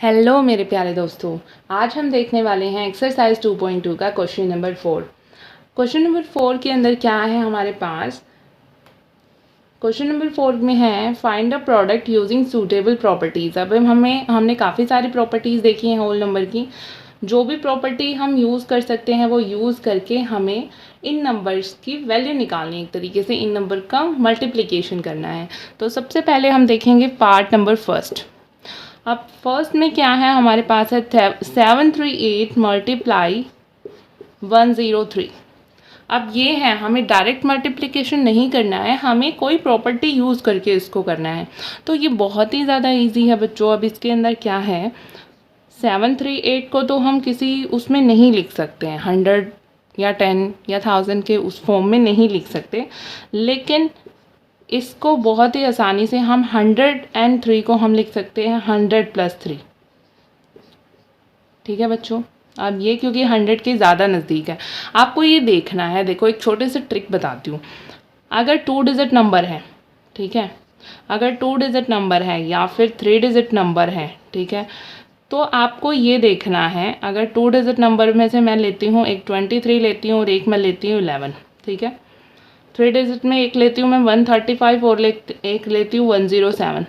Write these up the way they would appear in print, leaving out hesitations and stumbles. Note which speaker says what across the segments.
Speaker 1: Hello मेरे प्यारे दोस्तों, आज हम देखने वाले हैं एक्सरसाइज 2.2 का क्वेश्चन नंबर 4। क्वेश्चन नंबर 4 के अंदर क्या है हमारे पास। क्वेश्चन नंबर 4 में है find a product using suitable properties. अब हमने काफ़ी सारी प्रॉपर्टीज़ देखी हैं होल नंबर की। जो भी प्रॉपर्टी हम यूज़ कर सकते हैं वो यूज़ करके हमें इन नंबर्स की वैल्यू निकालनी है। एक तरीके से इन नंबर का मल्टीप्लिकेशन करना है। तो सबसे पहले हम देखेंगे पार्ट नंबर फर्स्ट। अब फर्स्ट में क्या है हमारे पास है 738 मल्टीप्लाई 103। अब ये है, हमें डायरेक्ट मल्टीप्लिकेशन नहीं करना है, हमें कोई प्रॉपर्टी यूज़ करके इसको करना है। तो ये बहुत ही ज़्यादा इजी है बच्चों। अब इसके अंदर क्या है, 738 को तो हम किसी उसमें नहीं लिख सकते हैं, 100 या 10 या 1000 के उस फॉर्म में नहीं लिख सकते, लेकिन इसको बहुत ही आसानी से हम 103 को हम लिख सकते हैं 100 + 3। ठीक है बच्चों। अब ये क्योंकि 100 के ज़्यादा नज़दीक है, आपको ये देखना है। देखो एक छोटे से ट्रिक बताती हूँ। अगर 2 डिजिट नंबर है, ठीक है, अगर 2 डिजिट नंबर है या फिर 3 डिजिट नंबर है, ठीक है, तो आपको ये देखना है। अगर 2 डिजिट नंबर में से मैं लेती हूँ, एक 23 लेती हूँ और एक मैं लेती हूँ 11, ठीक है। 3 डिजिट में एक लेती हूँ मैं 135 और एक लेती हूँ 107।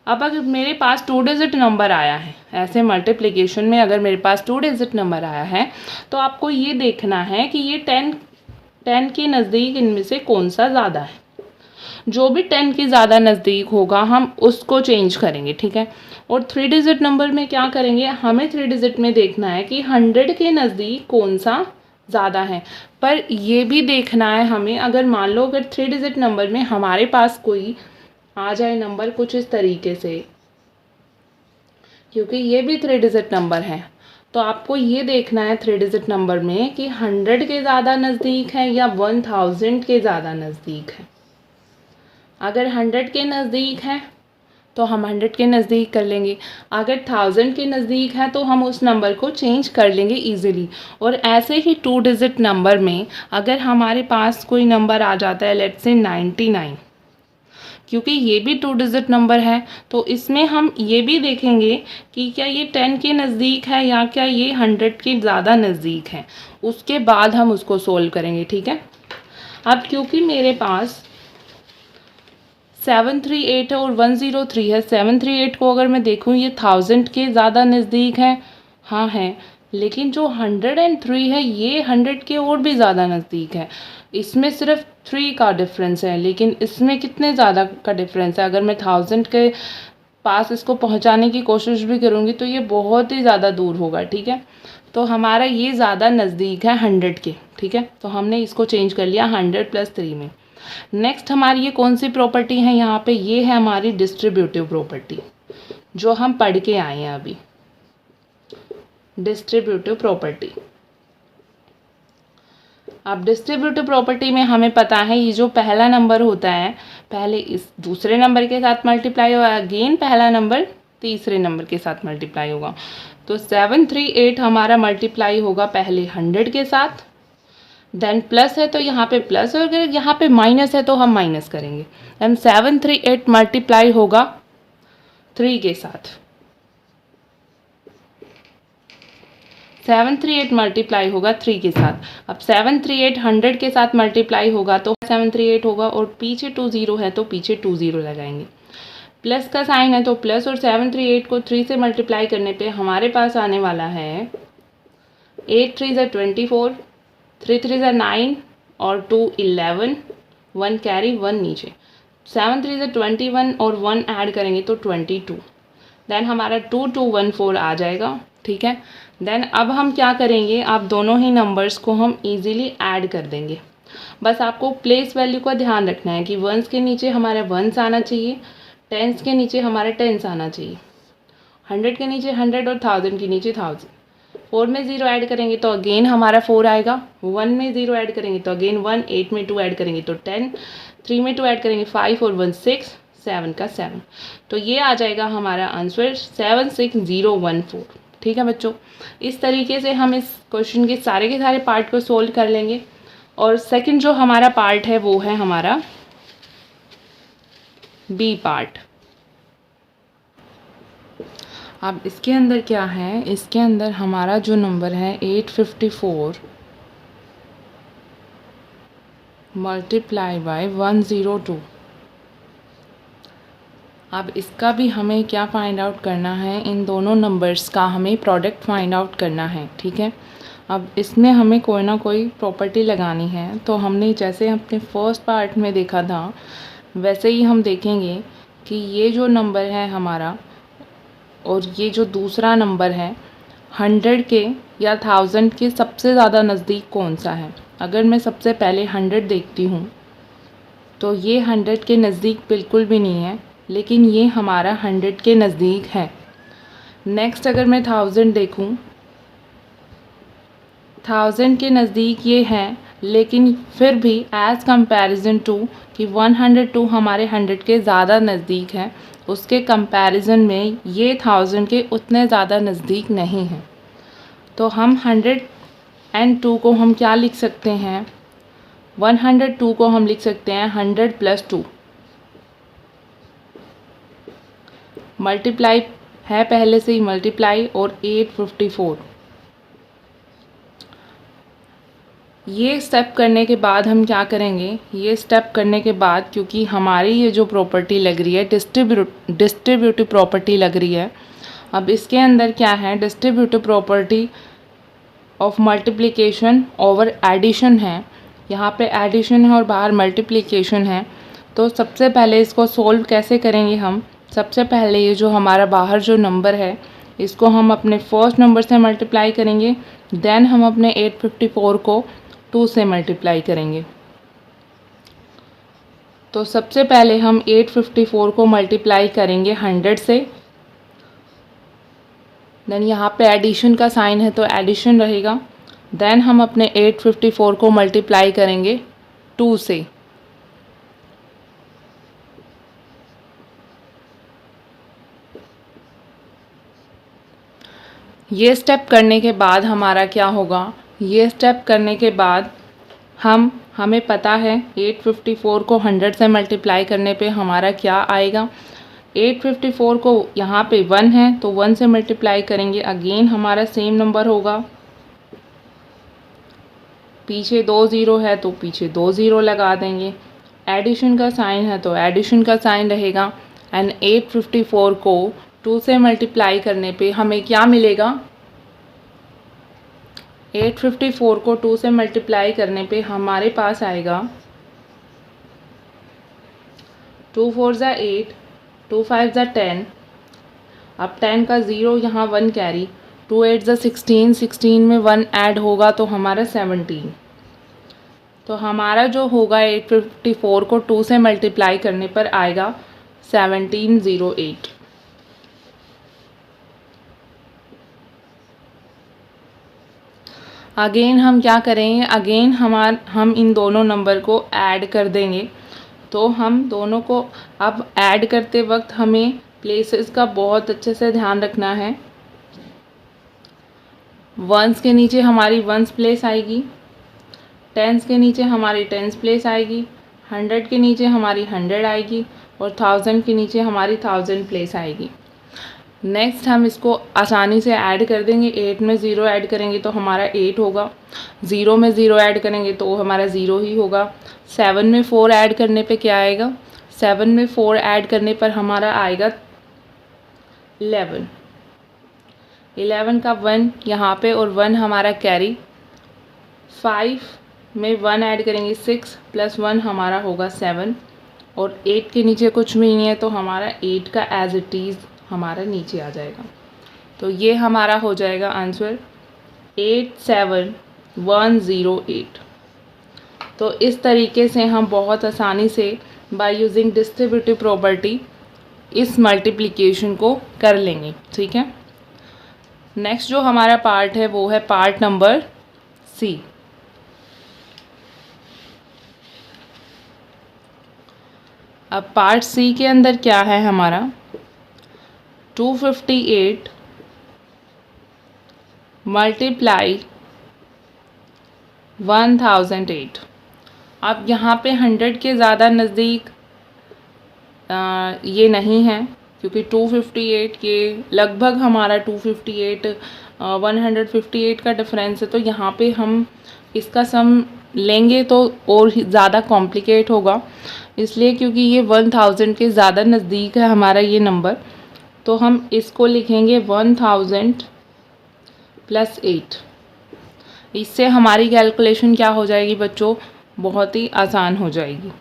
Speaker 1: अब अगर मेरे पास 2 डिजिट नंबर आया है, ऐसे मल्टीप्लिकेशन में अगर मेरे पास 2 डिजिट नंबर आया है, तो आपको ये देखना है कि ये 10 के नज़दीक इनमें से कौन सा ज़्यादा है। जो भी 10 के ज़्यादा नज़दीक होगा हम उसको चेंज करेंगे, ठीक है। और 3 डिजिट नंबर में क्या करेंगे, हमें 3 डिजिट में देखना है कि 100 के नज़दीक कौन सा ज़्यादा है। पर ये भी देखना है हमें, अगर मान लो अगर 3 डिजिट नंबर में हमारे पास कोई आ जाए नंबर कुछ इस तरीके से, क्योंकि ये भी 3 डिजिट नंबर है, तो आपको ये देखना है 3 डिजिट नंबर में कि 100 के ज़्यादा नज़दीक है या 1000 के ज़्यादा नज़दीक है। अगर 100 के नज़दीक है तो हम 100 के नज़दीक कर लेंगे, अगर 1000 के नज़दीक है तो हम उस नंबर को चेंज कर लेंगे ईजिली। और ऐसे ही 2 डिजिट नंबर में अगर हमारे पास कोई नंबर आ जाता है, लेट्स से 99, क्योंकि ये भी 2 डिजिट नंबर है, तो इसमें हम ये भी देखेंगे कि क्या ये 10 के नज़दीक है या क्या ये 100 के ज़्यादा नज़दीक है। उसके बाद हम उसको सोल्व करेंगे, ठीक है। अब क्योंकि मेरे पास 738 और 103 है, 738 को अगर मैं देखूँ ये 1000 के ज़्यादा नज़दीक है, हाँ है, लेकिन जो 103 है ये 100 के और भी ज़्यादा नज़दीक है। इसमें सिर्फ 3 का डिफरेंस है, लेकिन इसमें कितने ज़्यादा का डिफरेंस है। अगर मैं 1000 के पास इसको पहुंचाने की कोशिश भी करूंगी तो ये बहुत ही ज़्यादा दूर होगा, ठीक है। तो हमारा ये ज़्यादा नज़दीक है 100 के, ठीक है। तो हमने इसको चेंज कर लिया 100 + 3 में। नेक्स्ट हमारी ये कौन सी प्रॉपर्टी है यहाँ पे, ये है हमारी डिस्ट्रीब्यूटिव प्रॉपर्टी, जो हम पढ़ के आए हैं अभी। डिस्ट्रीब्यूटिव प्रॉपर्टी, अब डिस्ट्रीब्यूटिव प्रॉपर्टी में हमें पता है ये जो पहला नंबर होता है, पहले इस दूसरे नंबर के साथ मल्टीप्लाई होगा, अगेन पहला नंबर तीसरे नंबर के साथ मल्टीप्लाई होगा। तो 738 हमारा मल्टीप्लाई होगा पहले 100 के साथ, देन प्लस है तो यहाँ पे प्लस, और अगर यहाँ पे माइनस है तो हम माइनस करेंगे। देन 738 मल्टीप्लाई होगा 3 के साथ, 738 मल्टीप्लाई होगा 3 के साथ। अब 738 100 के साथ मल्टीप्लाई होगा तो 738 होगा, और पीछे 20 है तो पीछे 20 लगाएंगे। प्लस का साइन है तो प्लस, और 738 को 3 से मल्टीप्लाई करने पे हमारे पास आने वाला है 8 3 = 24, 3 3 = 9 और 2 11, 1 कैरी 1 नीचे, 7 3 = 21 और 1 ऐड करेंगे तो 22। देन हमारा 2214 आ जाएगा, ठीक है। देन अब हम क्या करेंगे, आप दोनों ही नंबर्स को हम इजीली ऐड कर देंगे। बस आपको प्लेस वैल्यू का ध्यान रखना है कि वंस के नीचे हमारे वंस आना चाहिए, टेंस के नीचे हमारे टेंस आना चाहिए, 100 के नीचे 100 और 1000 के नीचे 1000। 4 में 0 ऐड करेंगे तो अगेन हमारा 4 आएगा, 1 में 0 ऐड करेंगे तो अगेन 1, 8 में 2 ऐड करेंगे तो 10, 3 में 2 ऐड करेंगे 5 और 1 6, 7 का 7। तो ये आ जाएगा हमारा आंसर 76014। ठीक है बच्चों, इस तरीके से हम इस क्वेश्चन के सारे पार्ट को सोल्व कर लेंगे। और सेकंड जो हमारा पार्ट है वो है हमारा बी पार्ट। अब इसके अंदर क्या है, इसके अंदर हमारा जो नंबर है 854 मल्टीप्लाई बाय 102। अब इसका भी हमें क्या फाइंड आउट करना है, इन दोनों नंबर्स का हमें प्रोडक्ट फाइंड आउट करना है, ठीक है। अब इसमें हमें कोई ना कोई प्रॉपर्टी लगानी है, तो हमने जैसे अपने फर्स्ट पार्ट में देखा था वैसे ही हम देखेंगे कि ये जो नंबर है हमारा और ये जो दूसरा नंबर है 100 के या 1000 के सबसे ज़्यादा नज़दीक कौन सा है। अगर मैं सबसे पहले 100 देखती हूँ तो ये 100 के नज़दीक बिल्कुल भी नहीं है, लेकिन ये हमारा 100 के नज़दीक है। नेक्स्ट अगर मैं 1000 देखूं, 1000 के नज़दीक ये है, लेकिन फिर भी एज़ कंपैरिजन टू कि 102 हमारे 100 के ज़्यादा नज़दीक है, उसके कंपैरिजन में ये 1000 के उतने ज़्यादा नज़दीक नहीं हैं। तो हम 102 को हम क्या लिख सकते हैं, 102 को हम लिख सकते हैं 100 + 2। मल्टीप्लाई है पहले से ही मल्टीप्लाई और 854। ये स्टेप करने के बाद हम क्या करेंगे, ये स्टेप करने के बाद क्योंकि हमारी ये जो प्रॉपर्टी लग रही है डिस्ट्रीब्यूटिव प्रॉपर्टी लग रही है। अब इसके अंदर क्या है, distributive property of multiplication over addition है। यहाँ पे एडिशन है और बाहर मल्टीप्लिकेशन है। तो सबसे पहले इसको सोल्व कैसे करेंगे हम, सबसे पहले ये जो हमारा बाहर जो नंबर है इसको हम अपने फर्स्ट नंबर से मल्टीप्लाई करेंगे, देन हम अपने 854 को 2 से मल्टीप्लाई करेंगे। तो सबसे पहले हम 854 को मल्टीप्लाई करेंगे 100 से, देन यहाँ पे एडिशन का साइन है तो एडिशन रहेगा। देन हम अपने 854 को मल्टीप्लाई करेंगे 2 से। ये स्टेप करने के बाद हमारा क्या होगा, ये स्टेप करने के बाद हमें पता है 854 को 100 से मल्टीप्लाई करने पे हमारा क्या आएगा। 854 को यहाँ पे 1 है तो 1 से मल्टीप्लाई करेंगे, अगेन हमारा सेम नंबर होगा। पीछे 2 ज़ीरो है तो पीछे 2 ज़ीरो लगा देंगे। एडिशन का साइन है तो एडिशन का साइन रहेगा। एंड 854 को 2 से मल्टीप्लाई करने पे हमें क्या मिलेगा, 854 को 2 से मल्टीप्लाई करने पे हमारे पास आएगा 2 4 ज़ा 8, 2 5 ज़ा 10। अब 10 का ज़ीरो यहाँ 1 कैरी, 2 8 ज़ा 16, 16 में 1 ऐड होगा तो हमारा 17। तो हमारा जो होगा 854 को 2 से मल्टीप्लाई करने पर आएगा 1708। अगेन हम क्या करेंगे, अगेन हम इन दोनों नंबर को ऐड कर देंगे। तो हम दोनों को अब ऐड करते वक्त हमें प्लेसेस का बहुत अच्छे से ध्यान रखना है। वंस के नीचे हमारी वंस प्लेस आएगी, टेंस के नीचे हमारी टेंस प्लेस आएगी, 100 के नीचे हमारी 100 आएगी और 1000 के नीचे हमारी 1000 प्लेस आएगी। नेक्स्ट हम इसको आसानी से ऐड कर देंगे। 8 में 0 ऐड करेंगे तो हमारा 8 होगा, 0 में 0 ऐड करेंगे तो हमारा 0 ही होगा। 7 में 4 ऐड करने पे क्या आएगा, 7 में 4 ऐड करने पर हमारा आएगा 11। 11 का 1 यहाँ पे और 1 हमारा कैरी। 5 में 1 ऐड करेंगे 6 + 1 हमारा होगा 7 और 8 के नीचे कुछ भी नहीं है तो हमारा 8 का एज इट इज़ हमारा नीचे आ जाएगा। तो ये हमारा हो जाएगा आंसर 87108। तो इस तरीके से हम बहुत आसानी से बाय यूजिंग डिस्ट्रीब्यूटिव प्रॉपर्टी इस मल्टीप्लिकेशन को कर लेंगे, ठीक है। नेक्स्ट जो हमारा पार्ट है वो है पार्ट नंबर सी। अब पार्ट सी के अंदर क्या है हमारा, 258 मल्टीप्लाई 1008। अब यहाँ पे 100 के ज़्यादा नज़दीक ये नहीं है, क्योंकि 258 ये लगभग हमारा 258 158 का डिफरेंस है, तो यहाँ पे हम इसका सम लेंगे तो और ज़्यादा कॉम्प्लिकेट होगा, इसलिए क्योंकि ये 1000 के ज़्यादा नज़दीक है हमारा ये नंबर, तो हम इसको लिखेंगे 1000 + 8। इससे हमारी कैलकुलेशन क्या हो जाएगी बच्चों, बहुत ही आसान हो जाएगी।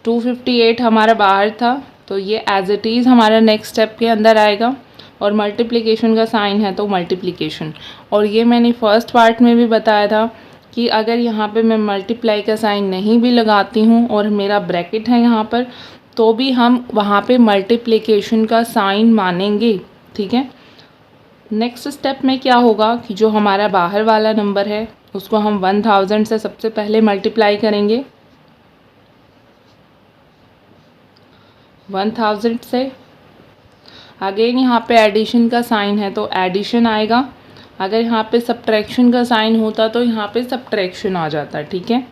Speaker 1: 258 हमारा बाहर था, तो ये एज इट इज़ हमारा नेक्स्ट स्टेप के अंदर आएगा, और मल्टीप्लिकेशन का साइन है तो मल्टीप्लिकेशन। और ये मैंने फर्स्ट पार्ट में भी बताया था कि अगर यहाँ पे मैं मल्टीप्लाई का साइन नहीं भी लगाती हूँ और मेरा ब्रैकेट है यहाँ पर, तो भी हम वहाँ पे मल्टीप्लिकेशन का साइन मानेंगे, ठीक है। नेक्स्ट स्टेप में क्या होगा कि जो हमारा बाहर वाला नंबर है उसको हम 1000 से सबसे पहले मल्टीप्लाई करेंगे, 1000 से। अगेन यहाँ पे एडिशन का साइन है तो एडिशन आएगा, अगर यहाँ पे सब्ट्रैक्शन का साइन होता तो यहाँ पे सब्ट्रैक्शन आ जाता, ठीक है।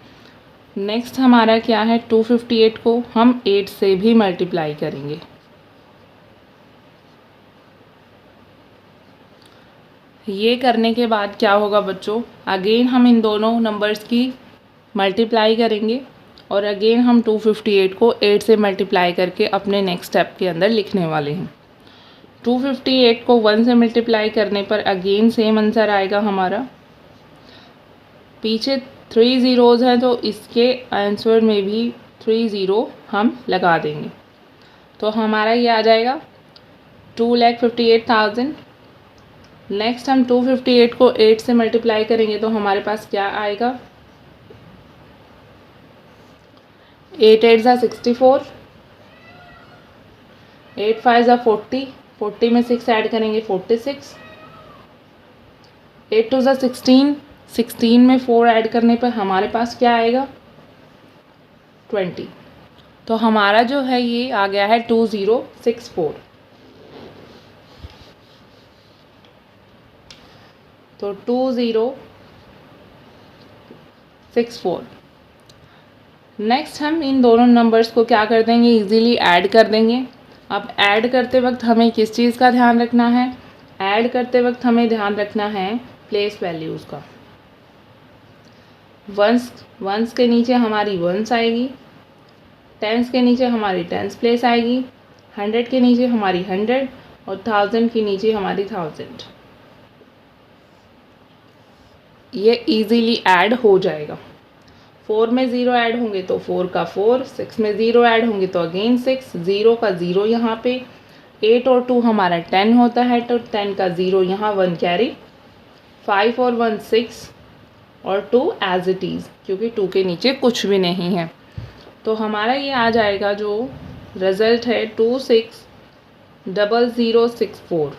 Speaker 1: नेक्स्ट हमारा क्या है, 258 को हम 8 से भी मल्टीप्लाई करेंगे। ये करने के बाद क्या होगा बच्चों, अगेन हम इन दोनों नंबर्स की मल्टीप्लाई करेंगे, और अगेन हम 258 को 8 से मल्टीप्लाई करके अपने नेक्स्ट स्टेप के अंदर लिखने वाले हैं। 258 को 1 से मल्टीप्लाई करने पर अगेन सेम आंसर आएगा हमारा। पीछे 3 ज़ीरोज़ हैं तो इसके आंसर में भी 3 ज़ीरो हम लगा देंगे, तो हमारा ये आ जाएगा 2,58,000। नेक्स्ट हम 258 को 8 से मल्टीप्लाई करेंगे तो हमारे पास क्या आएगा, 8 8 ज़ा 64, 8 5 ज़ा 40, 40 में 6 ऐड करेंगे 46, 8 2 ज़ा 16, 16 में 4 ऐड करने पर हमारे पास क्या आएगा, 20। तो हमारा जो है ये आ गया है 2064। तो 2064। नेक्स्ट हम इन दोनों नंबर्स को क्या कर देंगे, इजीली ऐड कर देंगे। अब ऐड करते वक्त हमें किस चीज़ का ध्यान रखना है, ऐड करते वक्त हमें ध्यान रखना है प्लेस वैल्यूज़ का। वंस के नीचे हमारी वंस आएगी, टेंस के नीचे हमारी टेंस प्लेस आएगी, 100 के नीचे हमारी 100, और 1000 के नीचे हमारी 1000। ये इजीली ऐड हो जाएगा। 4 में 0 ऐड होंगे तो 4 का 4, 6 में 0 ऐड होंगे तो अगेन 6, 0 का 0 यहाँ पे, 8 और 2 हमारा 10 होता है तो 10 का 0 यहाँ 1 कैरी, 5 और 1 6, और 2 एज इट इज़, क्योंकि 2 के नीचे कुछ भी नहीं है। तो हमारा ये आ जाएगा जो रिज़ल्ट है 260064।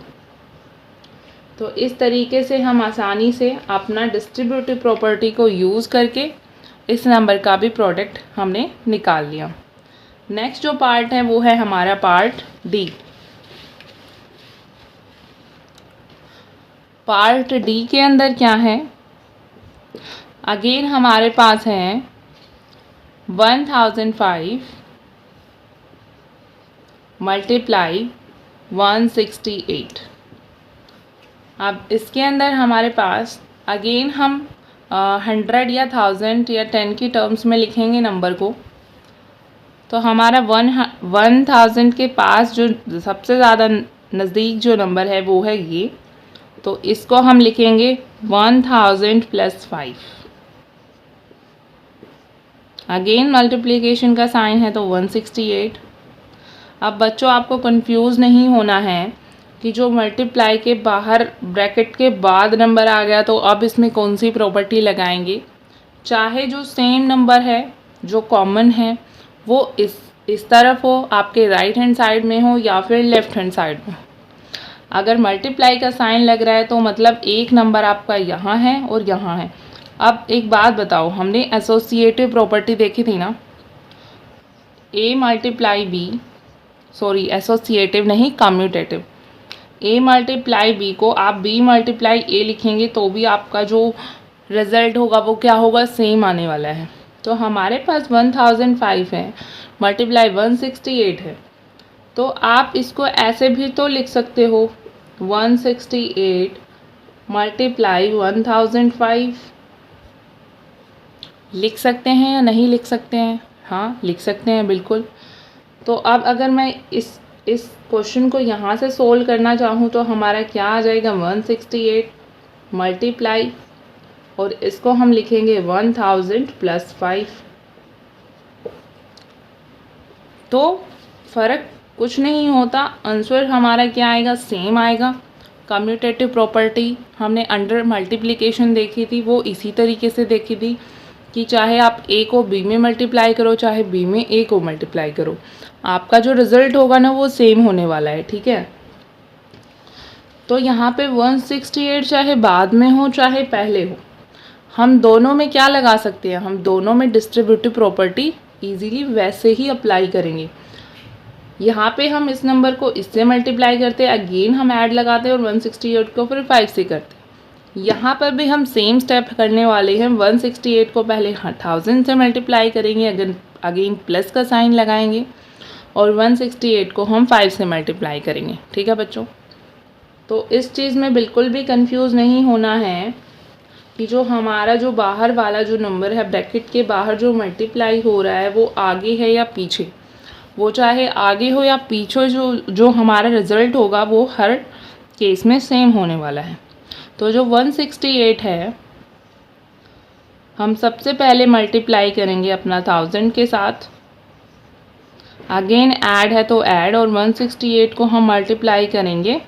Speaker 1: तो इस तरीके से हम आसानी से अपना डिस्ट्रीब्यूटिव प्रॉपर्टी को यूज़ करके इस नंबर का भी प्रोडक्ट हमने निकाल लिया। नेक्स्ट जो पार्ट है वो है हमारा पार्ट डी। पार्ट डी के अंदर क्या है, अगेन हमारे पास है 1005 मल्टीप्लाई 168। अब इसके अंदर हमारे पास अगेन हम 100 या 1000 या 10 की टर्म्स में लिखेंगे नंबर को। तो हमारा 1000 के पास जो सबसे ज़्यादा नज़दीक जो नंबर है वो है ये, तो इसको हम लिखेंगे 1000 + 5। अगेन मल्टीप्लिकेशन का साइन है तो 168। अब बच्चों आपको कंफ्यूज नहीं होना है कि जो मल्टीप्लाई के बाहर ब्रैकेट के बाद नंबर आ गया तो अब इसमें कौन सी प्रॉपर्टी लगाएंगे। चाहे जो सेम नंबर है जो कॉमन है वो इस तरफ हो, आपके राइट हैंड साइड में हो या फिर लेफ़्ट हैंड साइड में। अगर मल्टीप्लाई का साइन लग रहा है तो मतलब एक नंबर आपका यहाँ है और यहाँ है। अब एक बात बताओ, हमने एसोसिएटिव प्रॉपर्टी देखी थी ना, A multiply B, sorry associative नहीं कम्यूटेटिव, ए मल्टीप्लाई बी को आप बी मल्टीप्लाई ए लिखेंगे तो भी आपका जो रिज़ल्ट होगा वो क्या होगा, सेम आने वाला है। तो हमारे पास 1005 है मल्टीप्लाई 168 है, तो आप इसको ऐसे भी तो लिख सकते हो 168 मल्टीप्लाई 1005। लिख सकते हैं या नहीं लिख सकते हैं? हाँ लिख सकते हैं बिल्कुल। तो अब अगर मैं इस क्वेश्चन को यहाँ से सोल्व करना चाहूँ तो हमारा क्या आ जाएगा 168 मल्टीप्लाई और इसको हम लिखेंगे 1000 प्लस 5। तो फ़र्क कुछ नहीं होता, आंसर हमारा क्या आएगा, सेम आएगा। कम्यूटेटिव प्रॉपर्टी हमने अंडर मल्टीप्लिकेशन देखी थी, वो इसी तरीके से देखी थी कि चाहे आप ए को बी में मल्टीप्लाई करो, चाहे बी में ए को मल्टीप्लाई करो, आपका जो रिज़ल्ट होगा ना वो सेम होने वाला है। ठीक है, तो यहाँ पे 168 चाहे बाद में हो चाहे पहले हो, हम दोनों में क्या लगा सकते हैं, हम दोनों में डिस्ट्रीब्यूटिव प्रॉपर्टी इजीली वैसे ही अप्लाई करेंगे। यहाँ पे हम इस नंबर को इससे मल्टीप्लाई करते हैं, अगेन हम ऐड लगाते हैं और 168 को फिर 5 से करते हैं। यहाँ पर भी हम सेम स्टेप करने वाले हैं, 168 को पहले 1000 से मल्टीप्लाई करेंगे, अगेन प्लस का साइन लगाएंगे और 168 को हम 5 से मल्टीप्लाई करेंगे। ठीक है बच्चों, तो इस चीज़ में बिल्कुल भी कंफ्यूज नहीं होना है कि जो हमारा जो बाहर वाला जो नंबर है ब्रैकेट के बाहर जो मल्टीप्लाई हो रहा है वो आगे है या पीछे, वो चाहे आगे हो या पीछे, जो हमारा रिज़ल्ट होगा वो हर केस में सेम होने वाला है। तो जो 168 है हम सबसे पहले मल्टीप्लाई करेंगे अपना 1000 के साथ, अगेन ऐड है तो ऐड, और 168 को हम मल्टीप्लाई करेंगे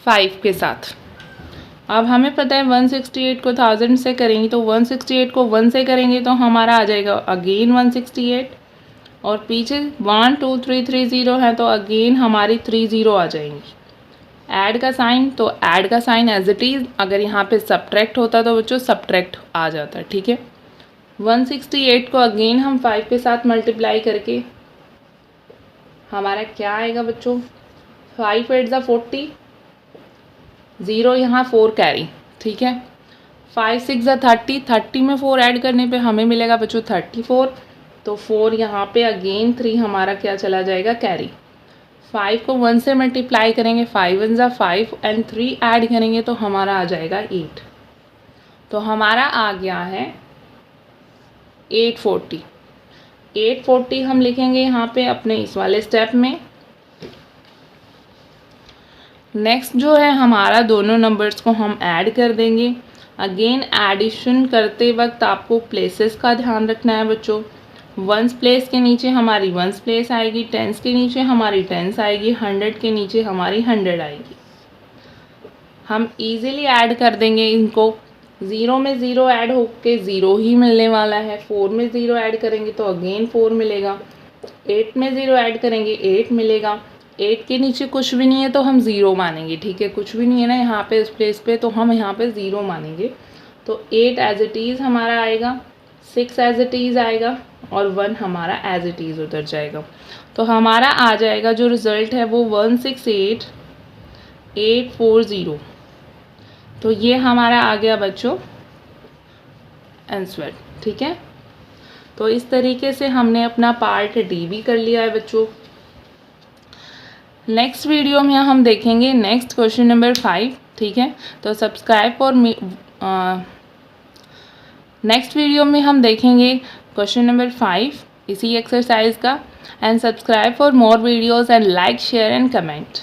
Speaker 1: 5 के साथ। अब हमें पता है 168 को 1000 से करेंगे तो 168 को 1 से करेंगे तो हमारा आ जाएगा अगेन 168, और पीछे 1 2 3 3 0 है तो अगेन हमारी 3 0 आ जाएंगी। ऐड का साइन, तो ऐड का साइन एज इट इज़, अगर यहाँ पे सब्ट्रैक्ट होता तो बच्चों सब्ट्रैक्ट आ जाता। ठीक है, 168 को अगेन हम 5 के साथ मल्टीप्लाई करके हमारा क्या आएगा बच्चों, 5 8 40, 0 यहाँ 4 कैरी। ठीक है, 5 6 30, 30 में 4 ऐड करने पे हमें मिलेगा बच्चों 34, तो 4 यहाँ पे अगेन 3 हमारा क्या चला जाएगा कैरी। 5 को 1 से मल्टीप्लाई करेंगे, 5 1 5 एंड 3 ऐड करेंगे तो हमारा आ जाएगा 8। तो हमारा आ गया है 840। 840 हम लिखेंगे यहाँ पे अपने इस वाले स्टेप में। नेक्स्ट जो है हमारा दोनों नंबर्स को हम ऐड कर देंगे। अगेन एडिशन करते वक्त आपको प्लेसेस का ध्यान रखना है बच्चों। वंस प्लेस के नीचे हमारी वंस प्लेस आएगी, टेंस के नीचे हमारी टेंस आएगी, 100 के नीचे हमारी 100 आएगी। हम इजीली ऐड कर देंगे इनको। 0 में 0 ऐड होके 0 ही मिलने वाला है, 4 में 0 ऐड करेंगे तो अगेन 4 मिलेगा, 8 में 0 ऐड करेंगे 8 मिलेगा, 8 के नीचे कुछ भी नहीं है तो हम 0 मानेंगे। ठीक है, कुछ भी नहीं है ना यहाँ पे इस प्लेस पे, तो हम यहाँ पे 0 मानेंगे। तो 8 एज इट इज़ हमारा आएगा, 6 एज इट इज़ आएगा और 1 हमारा एज इट इज़ उधर जाएगा। तो हमारा आ जाएगा जो रिज़ल्ट है वो 168840। तो ये हमारा आ गया बच्चों आंसर। ठीक है, तो इस तरीके से हमने अपना पार्ट डी भी कर लिया है बच्चों। नेक्स्ट वीडियो में हम देखेंगे नेक्स्ट क्वेश्चन नंबर 5। ठीक है, तो subscribe for me. Next video में हम देखेंगे क्वेश्चन नंबर 5 इसी एक्सरसाइज का। And subscribe for more videos and like share and comment.